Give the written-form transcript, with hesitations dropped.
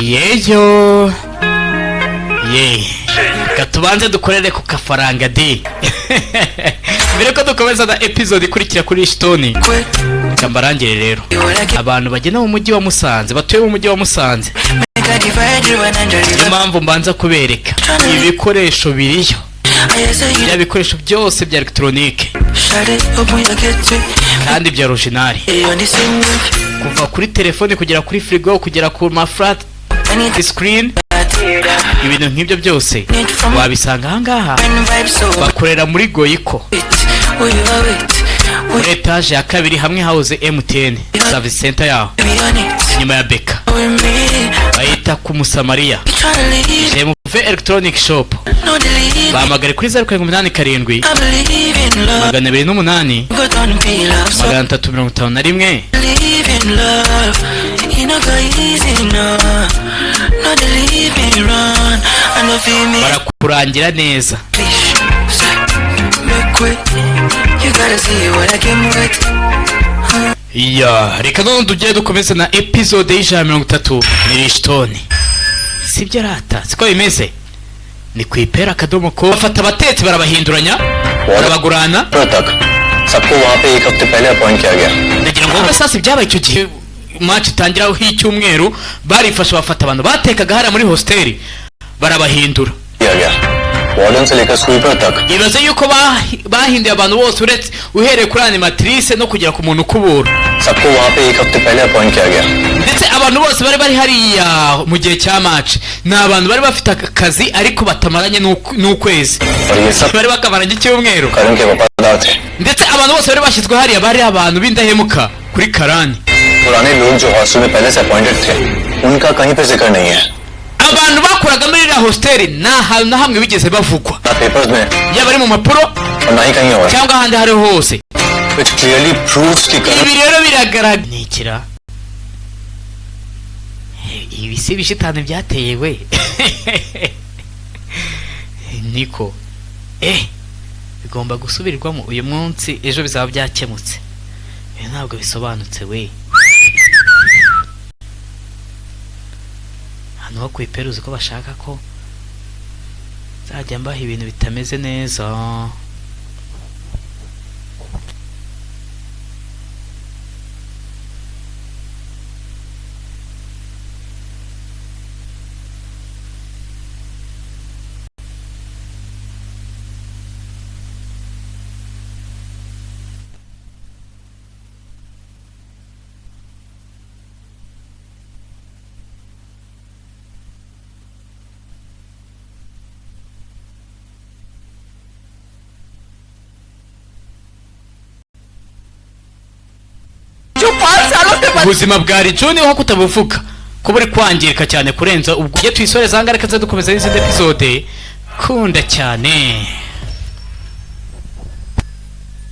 Yeyo ye katubanze dukorere ku kafaranga di mbere ko dukomeza na episode ikurikira kuri RISHTON. Kambarangire rero abantu bagena mu mujyi wa Musanze, batuye mu mujyi wa Musanze, impamvu mbanza kubereka ibikoresho biriyo, bya bikoresho byose bya electronique kandi bya original, kuva kuri telefone kugera kuri frigo kugera ku ma flat screen, ibintu nk'ibyo byose wabisanga ahangaha. Bakorera muri Goyiko muri etage ya kabiri, hamwe house MTN service center yaho nyuma ya Beka, bayita ku Musamariya JMV electronic shop. Bahamagare kuri 0787 208 351. Barakurangira neza. Ya, reka none tujye dukomeza na episode y'30 ni RISHTON. Sibyo rata, siko bimeze. Ni kwipera akadomo ko bafata abatetsi barabahinduranya, barabagurana. सबको वहां पे एक हफ्ते पहले अपॉइंट किया गया. Ndagira ngo basasi byabaye icyo gihe match itangiraho h'icyumweru, barifasha bafata abantu batekaga hara muri hostel barabahindura. Warden से लेकर स्वीपर तक. Ibaze yuko bahinduye abantu bose uretse uhereye kuri animatrice no kugera ku muntu ukubura. सबको वहां पे एक हफ्ते पहले अपॉइंट किया गया. Ndetse abantu bose bari hariya mu gihe cya match ni abantu bari bafite akazi ariko batamaranye n'ukwezi, bari bakamaranye icyumweru. कारण के वफादार थे. Ndetse abantu bose bari bashyizwe hariya bari abantu b'indahemuka kuri Karani. पुराने लोग जो हॉस्टल में पहले से अपॉइंटेड थे उनका कहीं पे जिक्र नहीं है. Abantu bakoraga muri iriya hostel na hamwe bigeze bavugwa, ना पेपर्स में yaba ari mu mapuro और ना ही कहीं और. cyangwa ahandi hari hose. which clearly proves कि Ibi rero biragaragara nikira ibi si bishitane byateye we niko bigomba gusubirwamo uyu munsi, ejo bizaba byakemutse. Ntabwo bisobanutse we. Hano kwiperuza ko bashaka ko zajya mbaha ibintu bitameze neza. Ubuzima bwa RISHTON ho kutabuvuga ko buri kwangirika cyane kurenza ubwo. Tuyisoreza hanga reka dukomeza n'izindi episode. Kunda cyane.